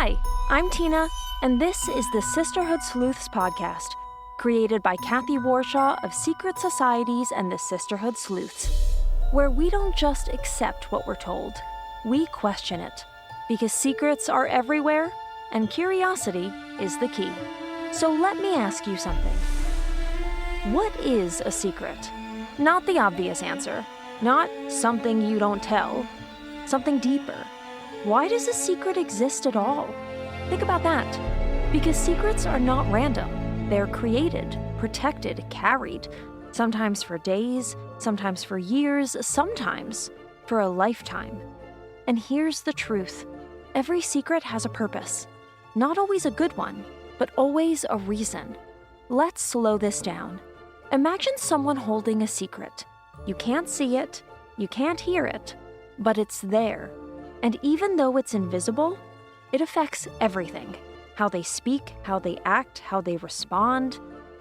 Hi, I'm Tina, and this is the Sisterhood Sleuths podcast, created by Cathy Warshaw of Secret Societies and the Sisterhood Sleuths, where we don't just accept what we're told, we question it, because secrets are everywhere, and curiosity is the key. So let me ask you something. What is a secret? Not the obvious answer, not something you don't tell, something deeper. Why does a secret exist at all? Think about that. Because secrets are not random. They're created, protected, carried, sometimes for days, sometimes for years, sometimes for a lifetime. And here's the truth. Every secret has a purpose. Not always a good one, but always a reason. Let's slow this down. Imagine someone holding a secret. You can't see it, you can't hear it, but it's there. And even though it's invisible, it affects everything. How they speak, how they act, how they respond.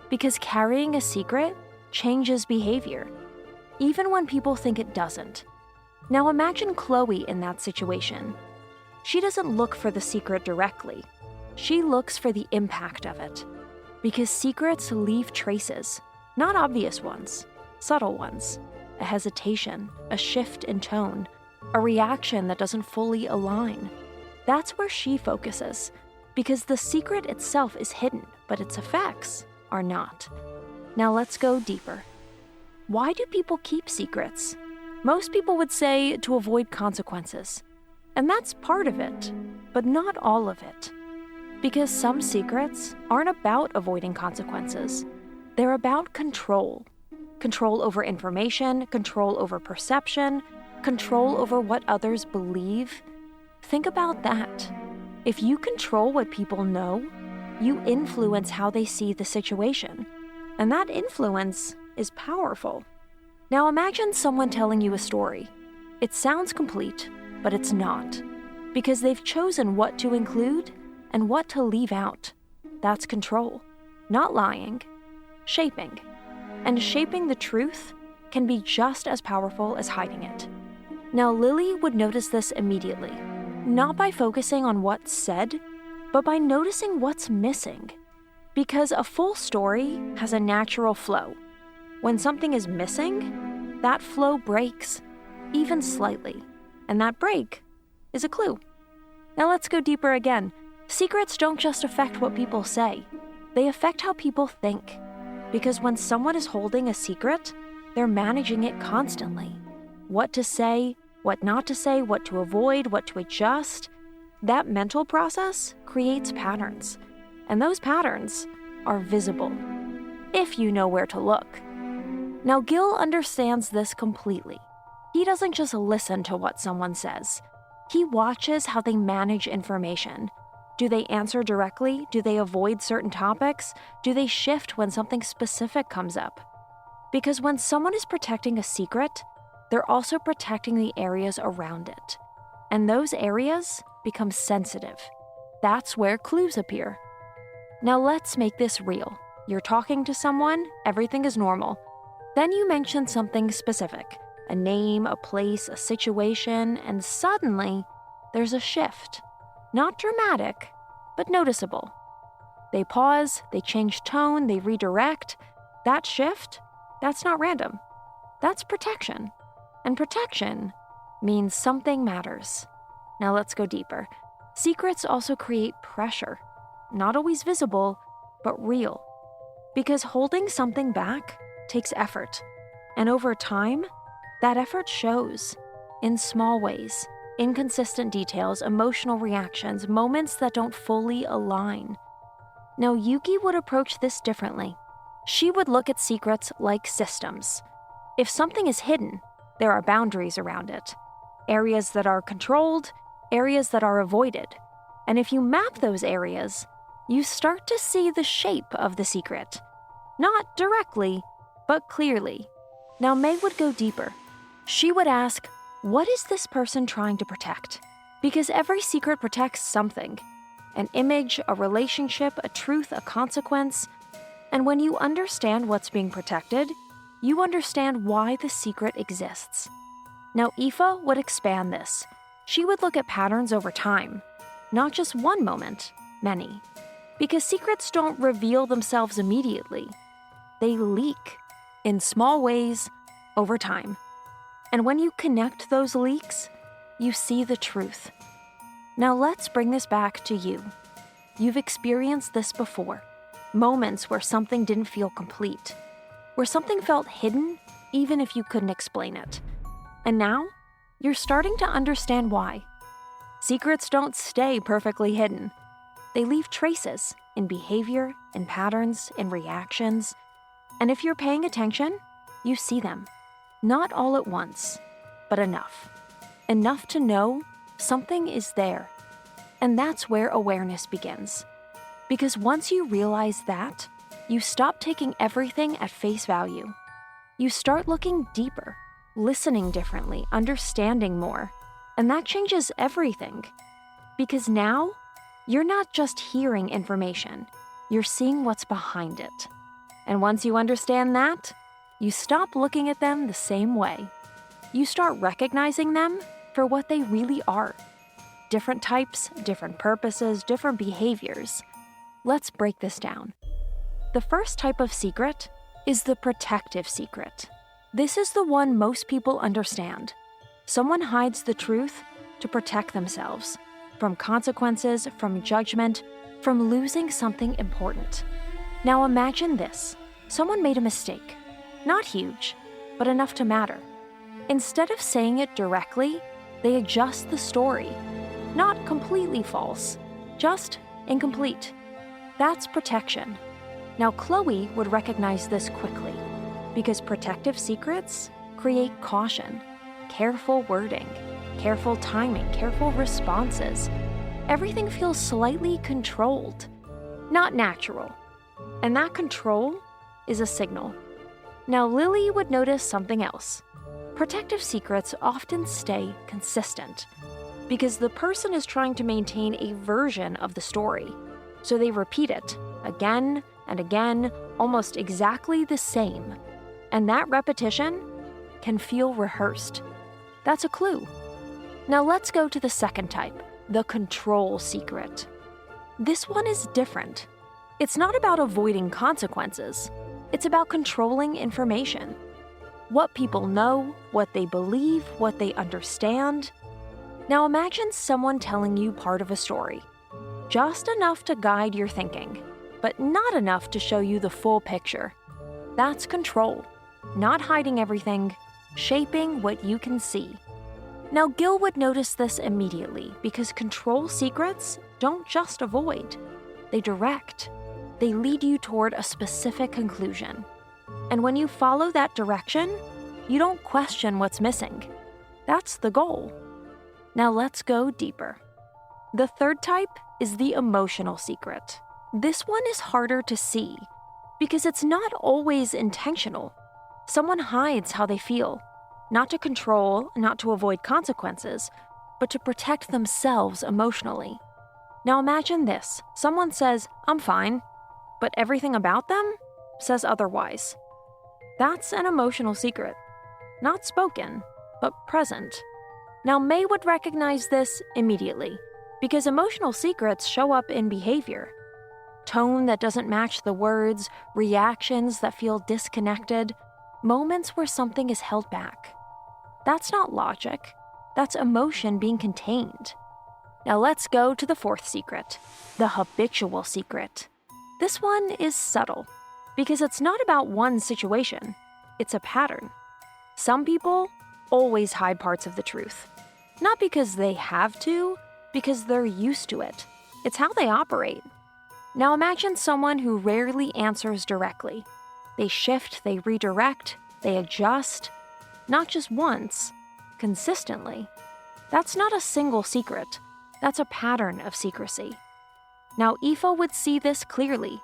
Because carrying a secret changes behavior, even when people think it doesn't. Now imagine Chloe in that situation. She doesn't look for the secret directly. She looks for the impact of it. Because secrets leave traces, not obvious ones, subtle ones. A hesitation, a shift in tone, a reaction that doesn't fully align. That's where she focuses, because the secret itself is hidden, but its effects are not. Now let's go deeper. Why do people keep secrets? Most people would say to avoid consequences. And that's part of it, but not all of it. Because some secrets aren't about avoiding consequences. They're about control. Control over information, control over perception, control over what others believe. Think about that. If you control what people know, you influence how they see the situation. And that influence is powerful. Now imagine someone telling you a story. It sounds complete, but it's not. Because they've chosen what to include and what to leave out. That's control. Not lying. Shaping. And shaping the truth can be just as powerful as hiding it. Now, Lily would notice this immediately, not by focusing on what's said, but by noticing what's missing. Because a full story has a natural flow. When something is missing, that flow breaks, even slightly, and that break is a clue. Now let's go deeper again. Secrets don't just affect what people say, they affect how people think. Because when someone is holding a secret, they're managing it constantly. What to say, what not to say, what to avoid, what to adjust. That mental process creates patterns. And those patterns are visible, if you know where to look. Now, Gil understands this completely. He doesn't just listen to what someone says. He watches how they manage information. Do they answer directly? Do they avoid certain topics? Do they shift when something specific comes up? Because when someone is protecting a secret, they're also protecting the areas around it. And those areas become sensitive. That's where clues appear. Now let's make this real. You're talking to someone, everything is normal. Then you mention something specific, a name, a place, a situation, and suddenly there's a shift. Not dramatic, but noticeable. They pause, they change tone, they redirect. That shift, that's not random. That's protection. And protection means something matters. Now let's go deeper. Secrets also create pressure. Not always visible, but real. Because holding something back takes effort. And over time, that effort shows in small ways. Inconsistent details, emotional reactions, moments that don't fully align. Now, Yuki would approach this differently. She would look at secrets like systems. If something is hidden, there are boundaries around it. Areas that are controlled, areas that are avoided. And if you map those areas, you start to see the shape of the secret. Not directly, but clearly. Now, May would go deeper. She would ask, what is this person trying to protect? Because every secret protects something. An image, a relationship, a truth, a consequence. And when you understand what's being protected, you understand why the secret exists. Now, Aoife would expand this. She would look at patterns over time. Not just one moment, many. Because secrets don't reveal themselves immediately. They leak in small ways over time. And when you connect those leaks, you see the truth. Now let's bring this back to you. You've experienced this before. Moments where something didn't feel complete. Where something felt hidden, even if you couldn't explain it. And now, you're starting to understand why. Secrets don't stay perfectly hidden. They leave traces in behavior, in patterns, in reactions. And if you're paying attention, you see them. Not all at once, but enough. Enough to know something is there. And that's where awareness begins. Because once you realize that, you stop taking everything at face value. You start looking deeper, listening differently, understanding more. And that changes everything. Because now, you're not just hearing information, you're seeing what's behind it. And once you understand that, you stop looking at them the same way. You start recognizing them for what they really are. Different types, different purposes, different behaviors. Let's break this down. The first type of secret is the protective secret. This is the one most people understand. Someone hides the truth to protect themselves from consequences, from judgment, from losing something important. Now imagine this. Someone made a mistake. Not huge, but enough to matter. Instead of saying it directly, they adjust the story. Not completely false, just incomplete. That's protection. Now Chloe would recognize this quickly, because protective secrets create caution, careful wording, careful timing, careful responses. Everything feels slightly controlled, not natural. And that control is a signal. Now Lily would notice something else. Protective secrets often stay consistent because the person is trying to maintain a version of the story. So they repeat it again and again, almost exactly the same. And that repetition can feel rehearsed. That's a clue. Now let's go to the second type, the control secret. This one is different. It's not about avoiding consequences. It's about controlling information. What people know, what they believe, what they understand. Now imagine someone telling you part of a story. Just enough to guide your thinking, but not enough to show you the full picture. That's control. Not hiding everything, shaping what you can see. Now Gil would notice this immediately because control secrets don't just avoid. They direct. They lead you toward a specific conclusion. And when you follow that direction, you don't question what's missing. That's the goal. Now let's go deeper. The third type is the emotional secret. This one is harder to see because it's not always intentional. Someone hides how they feel, not to control, not to avoid consequences, but to protect themselves emotionally. Now imagine this. Someone says, "I'm fine," but everything about them says otherwise. That's an emotional secret. Not spoken, but present. Now May would recognize this immediately, because emotional secrets show up in behavior. Tone that doesn't match the words, reactions that feel disconnected, moments where something is held back. That's not logic. That's emotion being contained. Now let's go to the fourth secret, the habitual secret. This one is subtle, because it's not about one situation. It's a pattern. Some people always hide parts of the truth. Not because they have to, because they're used to it. It's how they operate. Now imagine someone who rarely answers directly. They shift, they redirect, they adjust. Not just once, consistently. That's not a single secret. That's a pattern of secrecy. Now Aoife would see this clearly,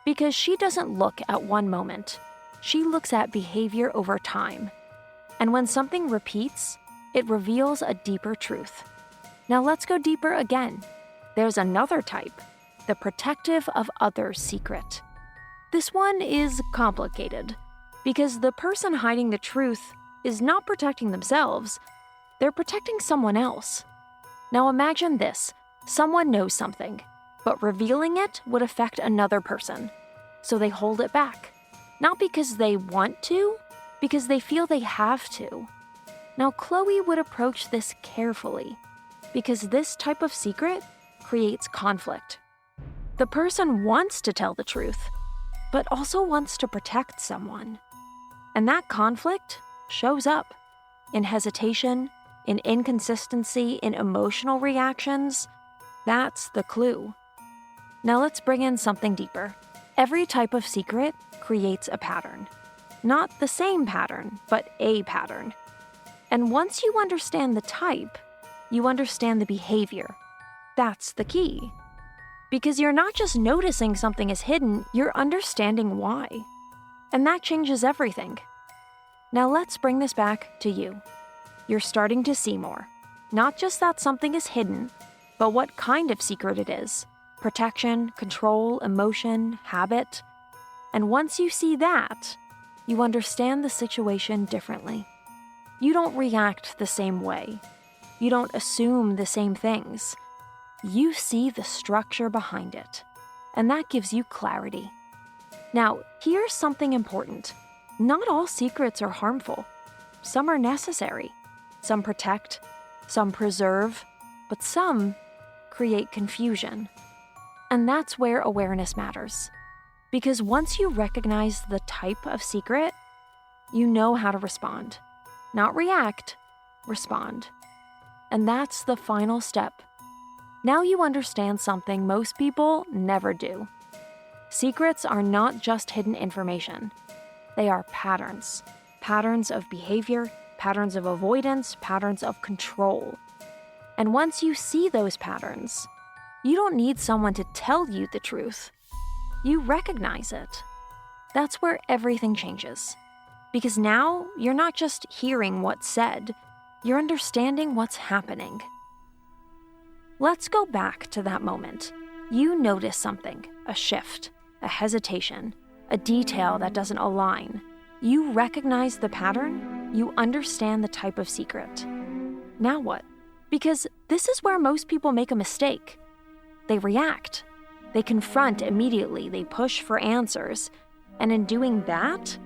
because she doesn't look at one moment. She looks at behavior over time. And when something repeats, it reveals a deeper truth. Now let's go deeper again. There's another type, the protective of others secret. This one is complicated, because the person hiding the truth is not protecting themselves, they're protecting someone else. Now imagine this. Someone knows something, but revealing it would affect another person, so they hold it back. Not because they want to, because they feel they have to. Now, Chloe would approach this carefully, because this type of secret creates conflict. The person wants to tell the truth, but also wants to protect someone. And that conflict shows up in hesitation, in inconsistency, in emotional reactions. That's the clue. Now let's bring in something deeper. Every type of secret creates a pattern. Not the same pattern, but a pattern. And once you understand the type, you understand the behavior. That's the key. Because you're not just noticing something is hidden, you're understanding why. And that changes everything. Now let's bring this back to you. You're starting to see more. Not just that something is hidden, but what kind of secret it is. Protection, control, emotion, habit. And once you see that, you understand the situation differently. You don't react the same way. You don't assume the same things. You see the structure behind it, and that gives you clarity. Now, here's something important. Not all secrets are harmful. Some are necessary. Some protect, some preserve, but some create confusion. And that's where awareness matters. Because once you recognize the type of secret, you know how to respond. Not react, respond. And that's the final step. Now you understand something most people never do. Secrets are not just hidden information. They are patterns. Patterns of behavior, patterns of avoidance, patterns of control. And once you see those patterns, you don't need someone to tell you the truth. You recognize it. That's where everything changes. Because now you're not just hearing what's said, you're understanding what's happening. Let's go back to that moment. You notice something, a shift, a hesitation, a detail that doesn't align. You recognize the pattern, you understand the type of secret. Now what? Because this is where most people make a mistake. They react. They confront immediately, they push for answers. And in doing that,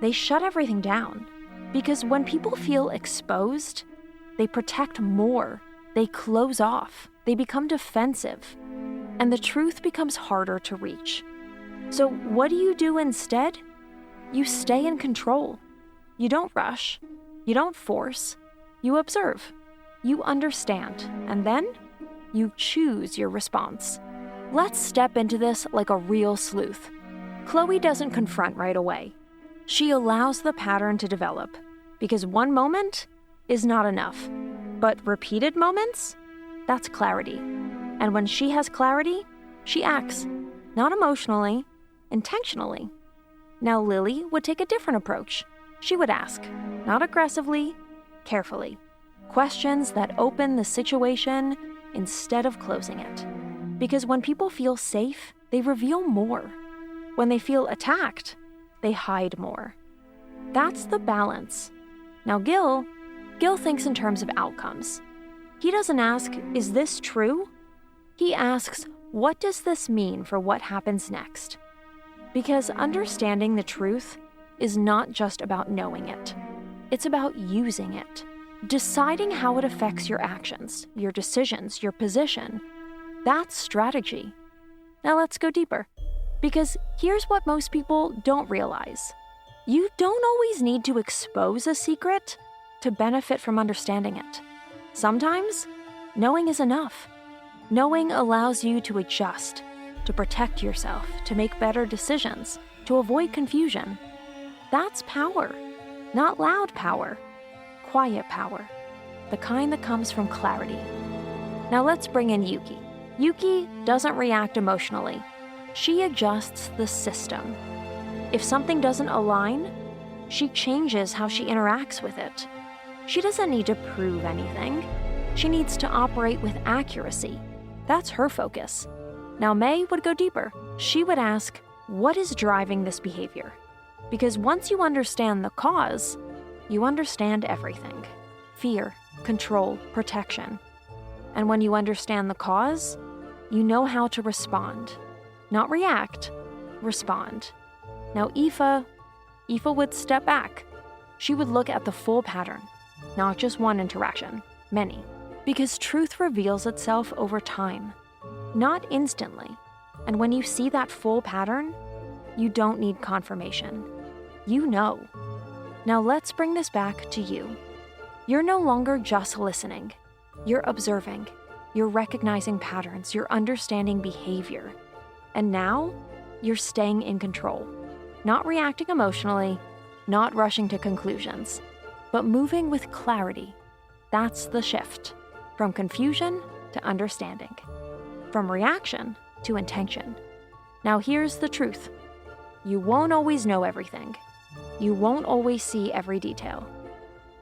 they shut everything down. Because when people feel exposed, they protect more. They close off. They become defensive. And the truth becomes harder to reach. So what do you do instead? You stay in control. You don't rush. You don't force. You observe. You understand. And then you choose your response. Let's step into this like a real sleuth. Chloe doesn't confront right away. She allows the pattern to develop, because one moment is not enough. But repeated moments, that's clarity. And when she has clarity, she acts, not emotionally, intentionally. Now Lily would take a different approach. She would ask, not aggressively, carefully. Questions that open the situation instead of closing it. Because when people feel safe, they reveal more. When they feel attacked, they hide more. That's the balance. Now Gil thinks in terms of outcomes. He doesn't ask, is this true? He asks, what does this mean for what happens next? Because understanding the truth is not just about knowing it. It's about using it. Deciding how it affects your actions, your decisions, your position. That's strategy. Now let's go deeper. Because here's what most people don't realize. You don't always need to expose a secret to benefit from understanding it. Sometimes, knowing is enough. Knowing allows you to adjust, to protect yourself, to make better decisions, to avoid confusion. That's power. Not loud power. Quiet power. The kind that comes from clarity. Now let's bring in Yuki. Yuki doesn't react emotionally. She adjusts the system. If something doesn't align, she changes how she interacts with it. She doesn't need to prove anything. She needs to operate with accuracy. That's her focus. Now May would go deeper. She would ask, what is driving this behavior? Because once you understand the cause, you understand everything. Fear, control, protection. And when you understand the cause, you know how to respond. Not react, respond. Now Aoife would step back. She would look at the full pattern, not just one interaction, many. Because truth reveals itself over time, not instantly. And when you see that full pattern, you don't need confirmation. You know. Now let's bring this back to you. You're no longer just listening. You're observing. You're recognizing patterns. You're understanding behavior. And now, you're staying in control. Not reacting emotionally, not rushing to conclusions, but moving with clarity. That's the shift. From confusion to understanding. From reaction to intention. Now here's the truth. You won't always know everything. You won't always see every detail.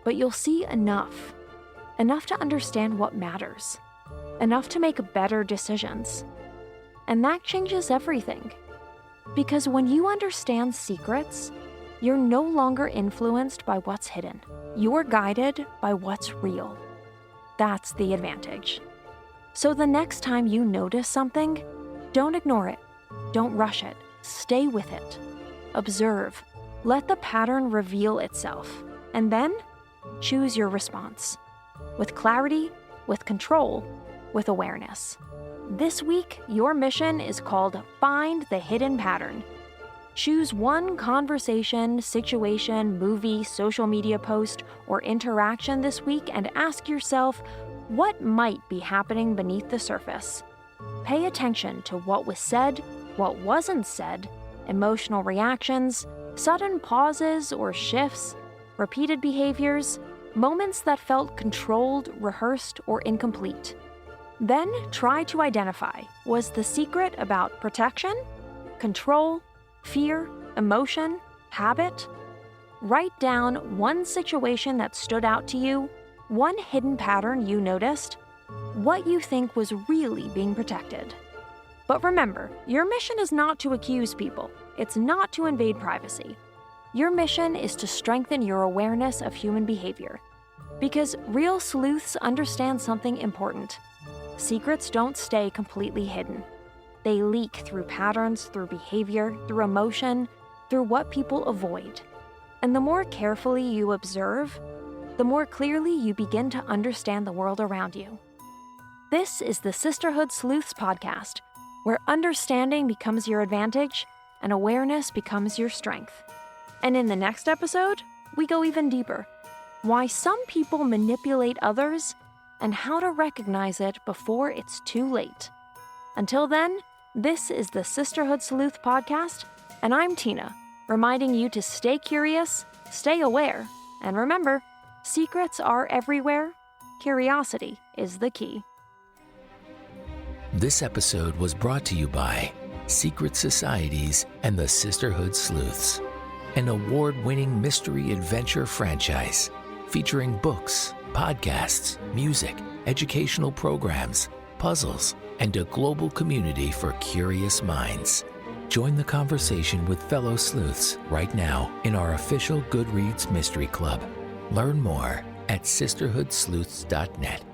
But you'll see enough. Enough to understand what matters. Enough to make better decisions. And that changes everything. Because when you understand secrets, you're no longer influenced by what's hidden. You're guided by what's real. That's the advantage. So the next time you notice something, don't ignore it. Don't rush it. Stay with it. Observe. Let the pattern reveal itself. And then, choose your response. With clarity, with control, with awareness. This week, your mission is called Find the Hidden Pattern. Choose one conversation, situation, movie, social media post, or interaction this week and ask yourself, what might be happening beneath the surface? Pay attention to what was said, what wasn't said, emotional reactions, sudden pauses or shifts, repeated behaviors, moments that felt controlled, rehearsed, or incomplete. Then try to identify, was the secret about protection, control, fear, emotion, habit? Write down one situation that stood out to you, one hidden pattern you noticed, what you think was really being protected. But remember, your mission is not to accuse people. It's not to invade privacy. Your mission is to strengthen your awareness of human behavior. Because real sleuths understand something important. Secrets don't stay completely hidden. They leak through patterns, through behavior, through emotion, through what people avoid. And the more carefully you observe, the more clearly you begin to understand the world around you. This is the Sisterhood Sleuths podcast, where understanding becomes your advantage and awareness becomes your strength. And in the next episode, we go even deeper. Why some people manipulate others and how to recognize it before it's too late. Until then, this is the Sisterhood Sleuth podcast, and I'm Tina, reminding you to stay curious, stay aware, and remember, secrets are everywhere. Curiosity is the key. This episode was brought to you by Secret Societies and the Sisterhood Sleuths, an award-winning mystery adventure franchise featuring books, podcasts, music, educational programs, puzzles, and a global community for curious minds. Join the conversation with fellow sleuths right now in our official Goodreads Mystery Club. Learn more at sisterhoodsleuths.net.